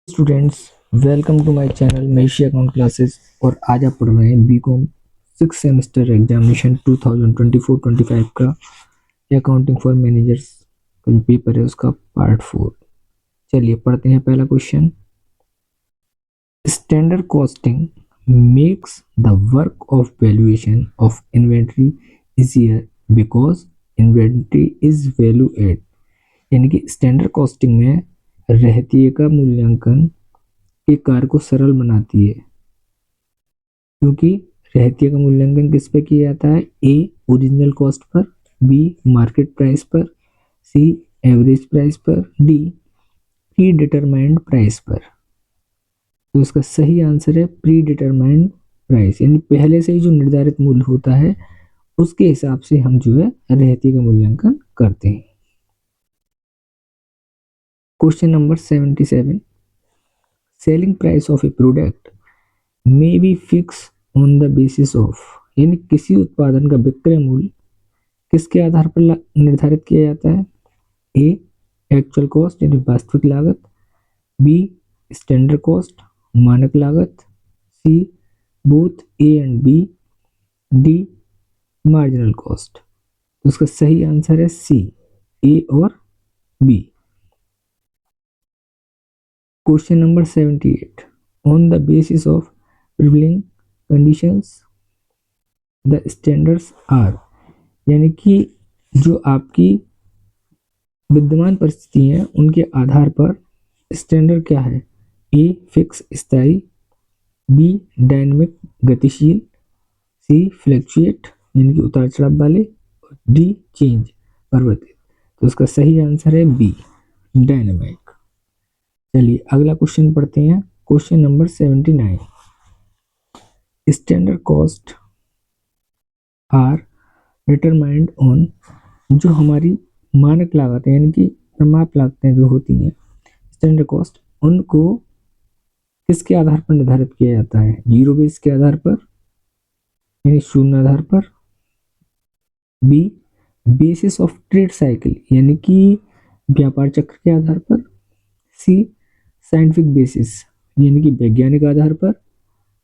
Students, welcome to my channel Mahishi account classes. और आज आप पढ़ रहे हैं बीकॉम 6 सेमेस्टर एग्जामिनेशन 2024-25 का अकाउंटिंग फॉर मैनेजर्स का जो पेपर है उसका पार्ट 4। चलिए पढ़ते हैं पहला question. Standard costing makes the work of valuation of inventory easier because inventory is value add. यानी कि स्टैंडर्ड कॉस्टिंग में रहतिये का मूल्यांकन के कार्य को सरल बनाती है, क्योंकि रहतिये का मूल्यांकन किस पे किया जाता है? ए ओरिजिनल कॉस्ट पर, बी मार्केट प्राइस पर, सी एवरेज प्राइस पर, डी प्री डिटरमाइंड प्राइस पर। तो इसका सही आंसर है प्री डिटरमाइंड प्राइस, यानी पहले से ही जो निर्धारित मूल्य होता है उसके हिसाब से हम जो है रहतिये का मूल्यांकन करते हैं। Question number 77। Selling price of A product may be fix on the basis of. यानी किसी उत्पादन का विक्रय मूल्य किसके आधार पर निर्धारित किया जाता है? ए एक्चुअल कॉस्ट यानी वास्तविक लागत, बी स्टैंडर्ड कॉस्ट मानक लागत, C both A and B, D marginal cost. तो उसका सही आंसर है सी, ए और B. Question number 78। On the basis of prevailing conditions the standards are. यानी कि जो आपकी विद्यमान परिस्थिति है उनके आधार पर स्टैंडर्ड क्या है? ए फिक्स स्थायी, बी डायनेमिक गतिशील, सी फ्लक्चुएट यानी कि उतार चढ़ाव वाले, डी चेंज परिवर्तित। तो उसका सही आंसर है बी डायनेमिक। चलिए अगला क्वेश्चन पढ़ते हैं। Question number 79। Standard cost are determined on. जो हमारी मानक लागत है यानी कि प्रमाप लागतें जो होती हैं स्टैंडर्ड कॉस्ट, उनको किसके आधार पर निर्धारित किया जाता है? जीरो बेस के आधार पर यानी शून्य आधार पर, B basis of trade cycle यानी कि व्यापार चक्र के आधार पर, सी साइंटिफिक बेसिस यानी कि वैज्ञानिक आधार पर,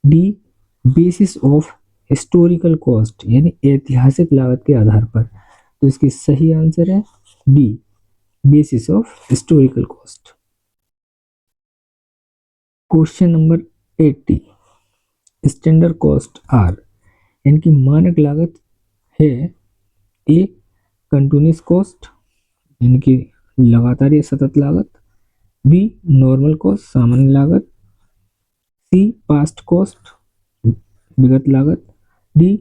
D basis of historical cost यानी ऐतिहासिक लागत के आधार पर। तो इसकी सही आंसर है D basis of historical cost. Question number 80। Standard cost are यानी कि मानक लागत है ए कंटिन्यूस कॉस्ट यानी कि लगातार या सतत लागत, बी नॉर्मल कॉस्ट सामान्य लागत, सी पास्ट कॉस्ट विगत लागत, डी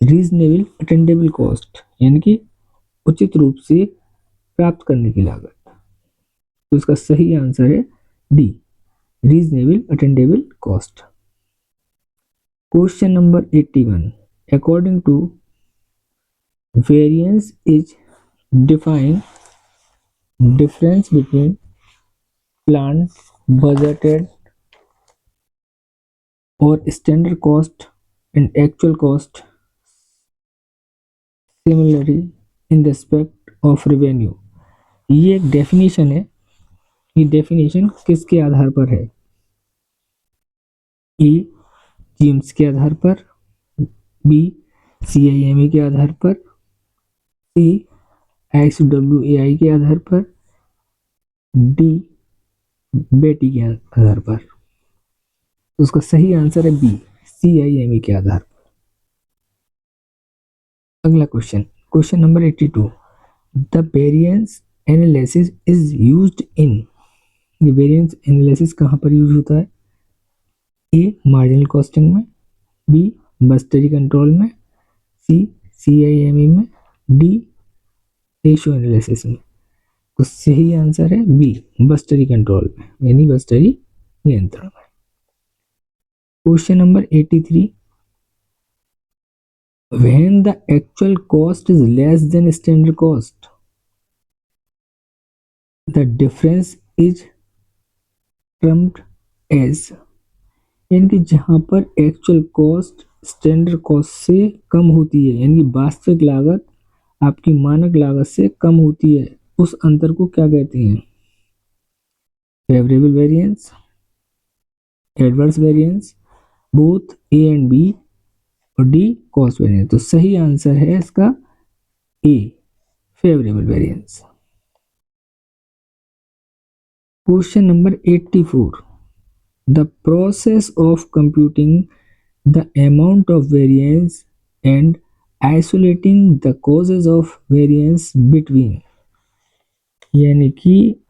रीजनेबल अटेंडेबल कॉस्ट यानी कि उचित रूप से प्राप्त करने की लागत। तो इसका सही आंसर है D reasonable attainable cost. Question number 81। According to variance is define difference between plan budgeted और standard cost and actual cost similarly in respect of revenue. ये एक डेफिनेशन है। ये डेफिनेशन किसके आधार पर है? ए जेम्स के आधार पर, बी CIMA के आधार पर, सी XWAI के आधार पर, डी बेटी के आधार पर। तो उसका सही आंसर है बी CIMA के आधार पर। अगला question, question number 82। The variance analysis is used in. ये वेरिएंस एनालिसिस कहाँ पर यूज होता है? ए मार्जिनल कॉस्टिंग में, बी बस्टरी कंट्रोल में, सी CIMA में, डी रेशियो एनालिसिस में। तो सही आंसर है बी बस्टरी कंट्रोल में यानी बस्टरी नियंत्रण में। Question number 83। When the actual cost is less than standard cost, the difference is termed as। यानी कि जहां पर एक्चुअल कॉस्ट स्टैंडर्ड कॉस्ट से कम होती है यानी कि वास्तविक लागत आपकी मानक लागत से कम होती है, उस अंतर को क्या कहते हैं? Favourable variance, adverse variance, both A and B, और डी कॉस्ट वेरिएंस। तो सही आंसर है इसका A, favourable variance. Question number 84, the process of computing the amount of variance and isolating the causes of variance between, यानी कि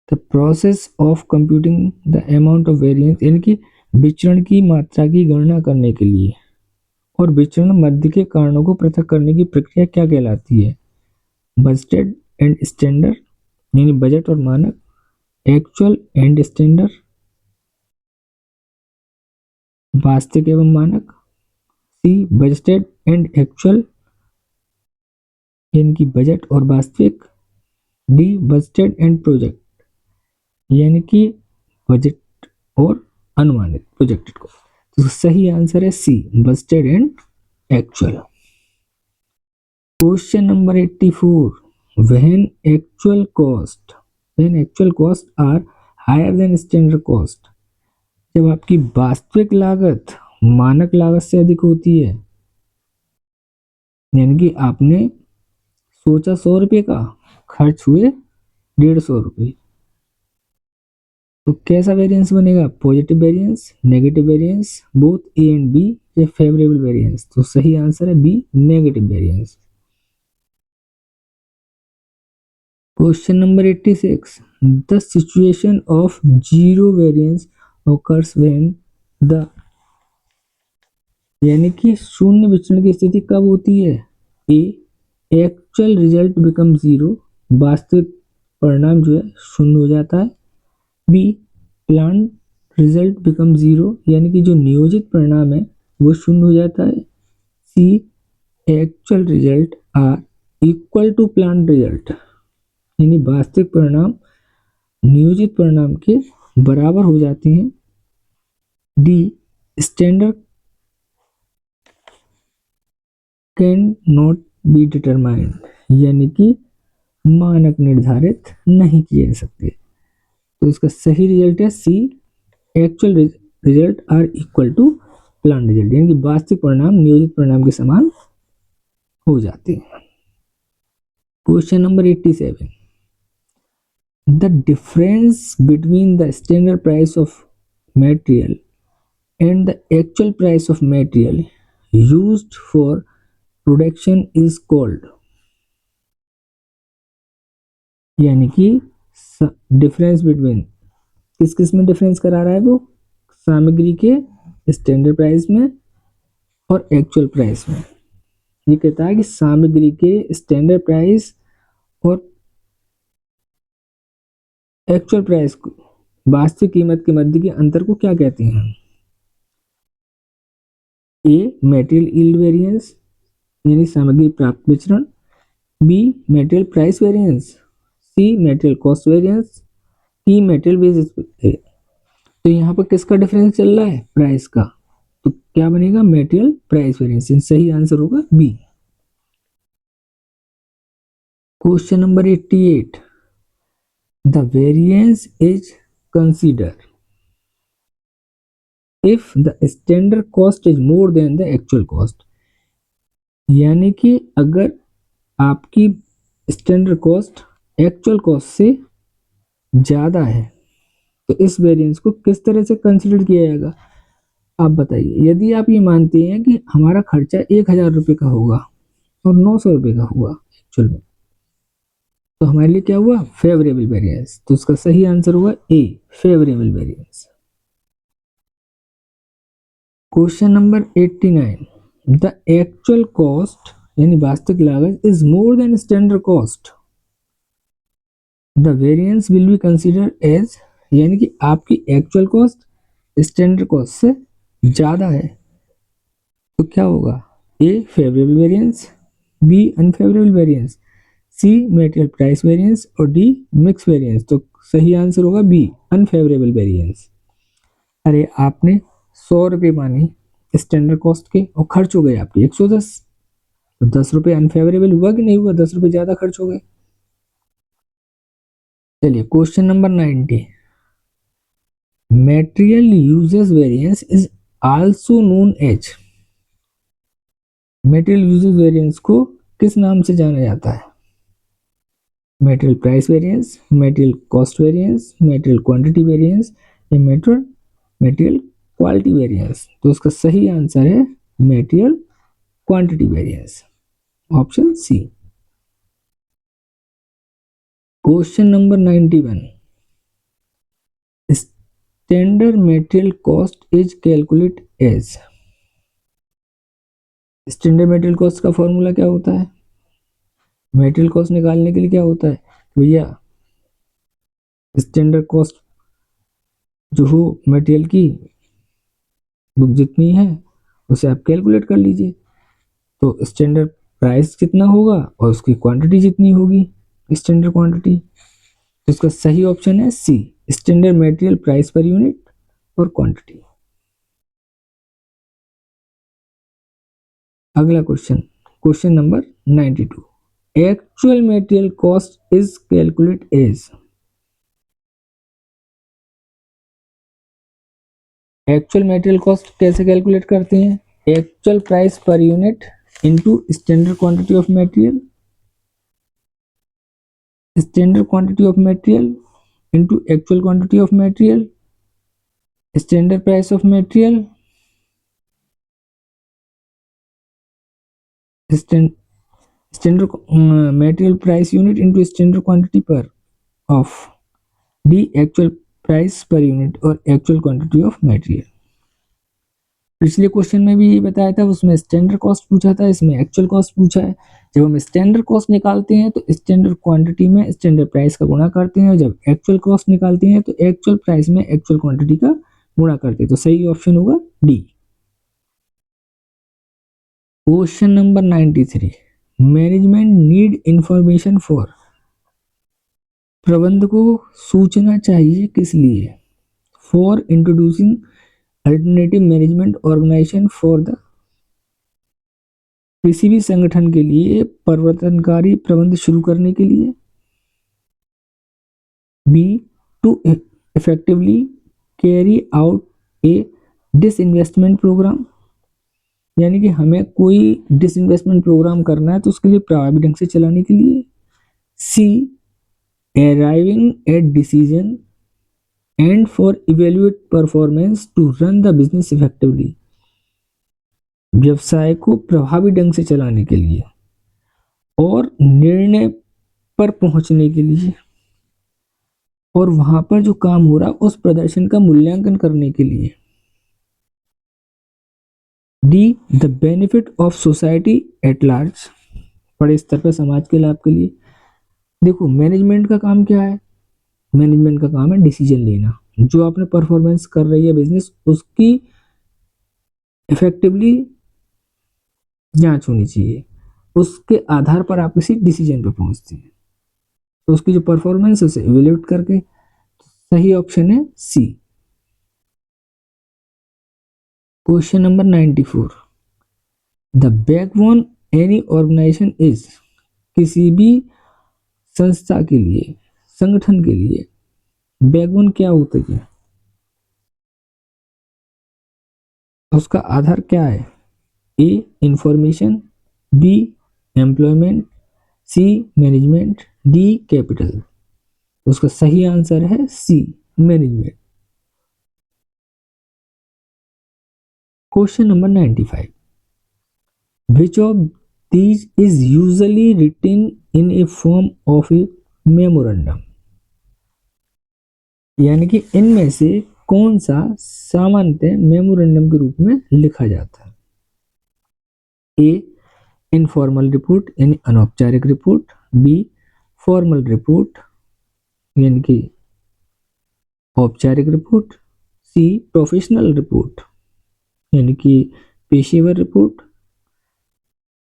the process of computing the amount of variance, यानी कि विचरण की मात्रा की गणना करने के लिए और विचरण मध्य के कारणों को पृथक करने की प्रक्रिया क्या कहलाती है? बजटेड एंड स्टैंडर्ड, यानी बजट और मानक, एक्चुअल एंड स्टैंडर्ड, वास्तविक एवं मानक, सी बजटेड एंड एक्चुअल, यानी कि बजट और वास्तविक, डी बजटेड एंड प्रोजेक्ट, यानी कि बजट और अनुमानित प्रोजेक्टेड को। तो सही आंसर है C budgeted and actual. Question number 84, when actual cost are higher than standard cost, जब आपकी वास्तविक लागत मानक लागत से अधिक होती है, यानी कि आपने सोचा 100 रुपये का, खर्च हुए 150 रुपये, तो कैसा वेरिएंस बनेगा? Positive variance, negative variance, both A and B, या फेवरेबल वेरिएंस? तो सही आंसर है B, negative variance. Question number 86, the situation of zero variance occurs when the, यानी कि शून्य विचरण की स्थिति कब होती है? A, actual result become zero, वास्तविक परिणाम जो है शून्य हो जाता है। B, plan result become zero, यानी कि जो नियोजित परिणाम है वो शून्य हो जाता है। C, actual result are equal to plan result, यानी वास्तविक परिणाम नियोजित परिणाम के बराबर हो जाते हैं। D, standard can not be determined, यानी कि मानक निर्धारित नहीं किए जा सकते। तो इसका सही रिजल्ट है C, actual result are equal to plan result, यानी कि वास्तविक परिणाम नियोजित परिणाम के समान हो जाते हैं। Question number 87, the difference between the standard price of material and the actual price of material used for production is called, यानी कि डिफरेंस बिटवीन किस किस में डिफरेंस करा रहा है वो? सामग्री के स्टैंडर्ड प्राइस में और एक्चुअल प्राइस में। ये कहता है कि सामग्री के स्टैंडर्ड प्राइस और एक्चुअल प्राइस को, वास्तविक कीमत के मध्य के अंतर को क्या कहते हैं? ए, मेटेरियल यील्ड वेरिएंस, यानी सामग्री प्राप्त विचरण। B, material price variance. C, material cost variance. D, material wages. तो यहाँ पर किसका डिफरेंस चल रहा है? प्राइस का। तो क्या बनेगा? Material price variance. सही आंसर होगा B. Question number 88, the variance is consider if the standard cost is more than the actual cost, यानी कि अगर आपकी स्टैंडर्ड कॉस्ट एक्चुअल कॉस्ट से ज्यादा है तो इस वेरिएंस को किस तरह से कंसीडर किया जाएगा? आप बताइए। यदि आप ये मानते हैं कि हमारा खर्चा 1000 रुपये का होगा और 900 रुपये का हुआ एक्चुअल में, तो हमारे लिए क्या हुआ? Favourable variance. तो उसका सही आंसर होगा A, favourable variance. Question number 89, the actual cost, यानी वास्तविक लागत, is more than standard cost, the variance will be consider as, यानी कि आपकी एक्चुअल कॉस्ट स्टैंडर्ड कॉस्ट से ज्यादा है तो क्या होगा? A, favourable variance, B, unfavourable variance, C, material price variance, और डी, मिक्स वेरिएंस। तो सही आंसर होगा बी, अनफेवरेबल वेरिएंस। अरे आपने 100 रुपये माने स्टैंडर्ड कॉस्ट के और खर्च हो गए आपके 110, तो 10 रुपये अनफेवरेबल हुआ कि नहीं हुआ? 10 रुपये ज्यादा खर्च हो गए। चलिए question number 90, material usage variance is also known as, material usage variance को किस नाम से जाना जाता है? Material price variance, material cost variance, material quantity variance या मेटेरियल क्वालिटी वेरिएंस। तो उसका सही आंसर है material quantity variance, option C. Question number 91, standard material cost is calculate as, standard material cost का फॉर्मूला क्या होता है? मेटेरियल कॉस्ट निकालने के लिए क्या होता है भैया? स्टैंडर्ड कॉस्ट जो हो मटेरियल की बुक जितनी है उसे आप कैलकुलेट कर लीजिए, तो स्टैंडर्ड प्राइस कितना होगा और उसकी क्वांटिटी जितनी होगी स्टैंडर्ड क्वांटिटी। तो इसका सही ऑप्शन है C, standard material price per unit और क्वांटिटी। अगला question, question number 92, actual material cost is calculate as, actual material cost कैसे कैलकुलेट करते हैं? Actual price per unit into standard quantity of material, standard quantity of material into actual quantity of material, standard price of material, standard material price unit into standard quantity per of D actual price per unit और actual quantity of material. पिछले question में भी ये बताया था, उसमें standard cost पूछा था, इसमें एक्चुअल कॉस्ट पूछा है। जब हम स्टैंडर्ड कॉस्ट निकालते हैं तो स्टैंडर्ड क्वांटिटी में स्टैंडर्ड प्राइस का गुणा करते हैं, और जब एक्चुअल कॉस्ट निकालते हैं तो एक्चुअल प्राइस में एक्चुअल क्वांटिटी का गुणा करते हैं। तो सही ऑप्शन होगा D. Question number 93, management need information for, प्रबंधक को सूचना चाहिए किस लिए? For introducing alternative management organisation for the, किसी भी संगठन के लिए परिवर्तनकारी प्रबंध शुरू करने के लिए। B, to effectively carry out a disinvestment programme, यानी कि हमें कोई डिसइन्वेस्टमेंट प्रोग्राम करना है तो उसके लिए प्रभावी ढंग से चलाने के लिए। C, arriving at decision and for evaluate performance to run the business effectively, व्यवसाय को प्रभावी ढंग से चलाने के लिए और निर्णय पर पहुंचने के लिए, और वहां पर जो काम हो रहा है उस प्रदर्शन का मूल्यांकन करने के लिए। D, the benefit of society at large, बड़े स्तर पर समाज के लाभ के लिए। देखो मैनेजमेंट का काम क्या है? मैनेजमेंट का काम है डिसीजन लेना, जो आपने परफॉर्मेंस कर रही है बिजनेस उसकी इफेक्टिवली जांच होनी चाहिए, उसके आधार पर आप किसी डिसीजन पे पहुंचते हैं, तो उसकी जो परफॉर्मेंस है उसे इवेल्युएट करके। सही ऑप्शन है C. Question number 94, the backbone any organisation is, किसी भी संस्था के लिए संगठन के लिए बैकबोन क्या होता है? उसका आधार क्या है? A, information, B, employment, C, management, D, capital. उसका सही आंसर है C, management. Question number 95, which of these is usually written in a form of a memorandum, यानी कि इनमें से कौन सा सामान्यतः मेमोरेंडम के रूप में लिखा जाता है? ए, इनफॉर्मल रिपोर्ट यानी अनौपचारिक रिपोर्ट, बी, फॉर्मल रिपोर्ट यानी कि औपचारिक रिपोर्ट, सी, प्रोफेशनल रिपोर्ट यानी कि पेशेवर रिपोर्ट,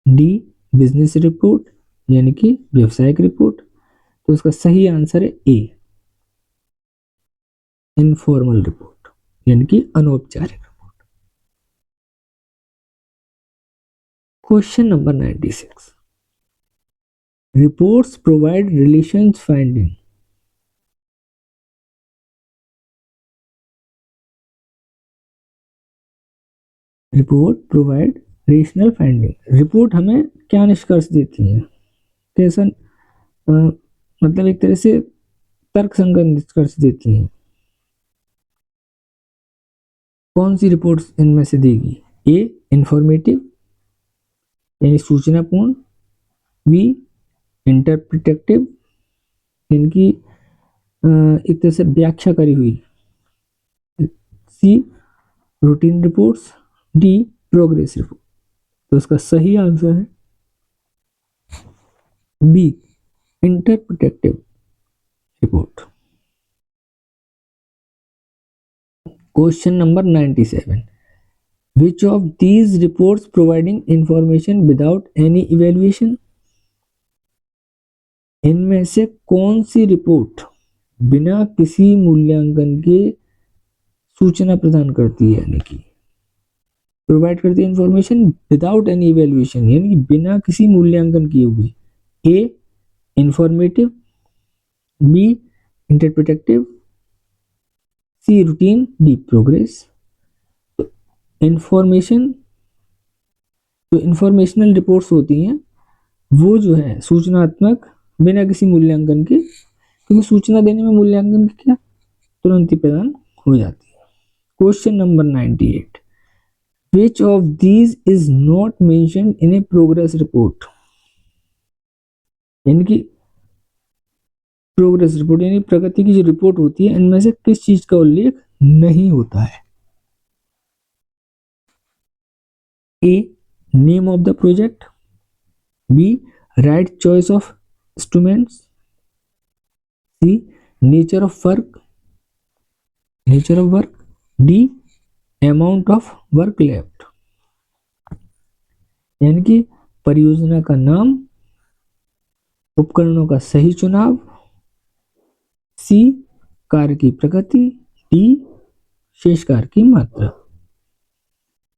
डी, बिजनेस रिपोर्ट यानी कि व्यवसायिक रिपोर्ट। तो इसका सही आंसर है ए, इनफॉर्मल रिपोर्ट यानी कि अनौपचारिक। Question number 96, reports provide relations finding, report provide rational finding. Report हमें क्या निष्कर्ष देती है, कैसा मतलब एक तरह से तर्कसंगत निष्कर्ष देती हैं। कौन सी रिपोर्ट्स इनमें से देगी? ए इंफॉर्मेटिव यानी सूचनापूर्ण, बी इंटरप्रिटेटिव इनकी एक तरह से व्याख्या करी हुई, C routine reports, D progress report. तो इसका सही आंसर है B interpretative report. Question number 97, which of these reports providing information without any evaluation? इनमें से कौन सी रिपोर्ट बिना किसी मूल्यांकन के सूचना प्रदान करती है, यानी कि प्रोवाइड करती है इंफॉर्मेशन विदाउट एनी इवेल्युएशन, यानी कि बिना किसी मूल्यांकन किए हुए? ए इंफॉर्मेटिव, बी इंटरप्रिटेटिव, सी रूटीन, डी प्रोग्रेस। इंफॉर्मेशन जो इंफॉर्मेशनल रिपोर्ट्स होती हैं वो जो है सूचनात्मक, बिना किसी मूल्यांकन के, क्योंकि सूचना देने में मूल्यांकन की क्या तुरंत ही प्रदान हो जाती है। Question number 98, which of these is not mentioned in A progress report? यानी कि प्रोग्रेस रिपोर्ट यानी प्रगति की जो रिपोर्ट होती है, इनमें से किस चीज का उल्लेख नहीं होता है? A name of the project, B right choice of instruments, C nature of work, D amount of work left. यानी कि परियोजना का नाम, उपकरणों का सही चुनाव, सी कार्य की प्रगति, डी शेष कार्य की मात्रा।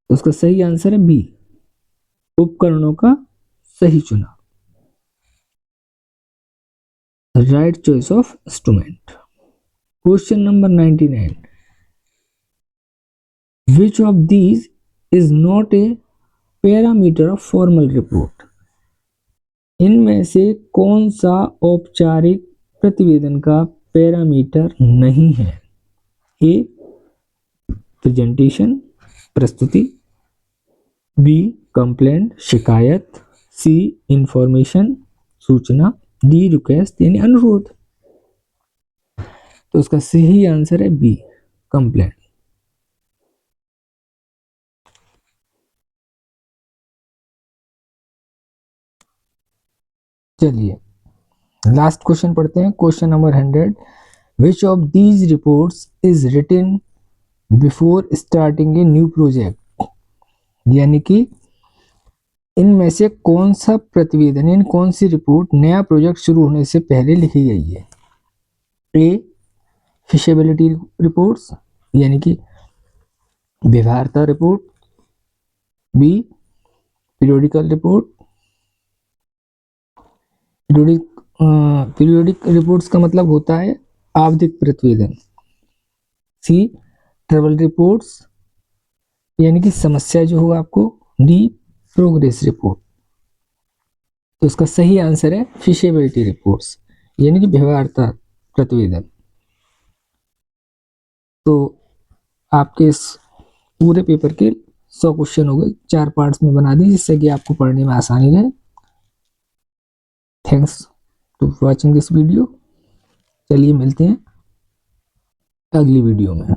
तो उसका सही आंसर है बी उपकरणों का सही चुनाव, right choice of instrument. Question number 99, which of these is not a parameter of formal report? इनमें से कौन सा औपचारिक प्रतिवेदन का पैरामीटर नहीं है? ए प्रेजेंटेशन प्रस्तुति, बी कंप्लेंट शिकायत, सी इंफॉर्मेशन सूचना, डी रिक्वेस्ट यानी अनुरोध। तो उसका सही आंसर है बी कंप्लेंट। चलिए लास्ट क्वेश्चन पढ़ते हैं। Question number 100, which of these reports is written before starting a new project? यानी कि इनमें से कौन सा प्रतिवेदन, इन कौन सी रिपोर्ट नया प्रोजेक्ट शुरू होने से पहले लिखी गई है? ए फिशेबिलिटी रिपोर्ट्स यानी कि व्यवहार्यता report, B periodical report, periodic reports का मतलब होता है आवधिक प्रतिवेदन, सी ट्रबल रिपोर्ट्स यानी कि समस्या जो हो आपको, डी प्रोग्रेस रिपोर्ट। तो इसका सही आंसर है फिशेबिलिटी रिपोर्ट्स यानी कि व्यवहार्यता प्रतिवेदन। तो आपके इस पूरे पेपर के 100 क्वेश्चन हो गए, 4 पार्ट्स में बना दी जिससे कि आपको पढ़ने में आसानी रहे। Thanks to watching this video. चलिए मिलते हैं अगली वीडियो में।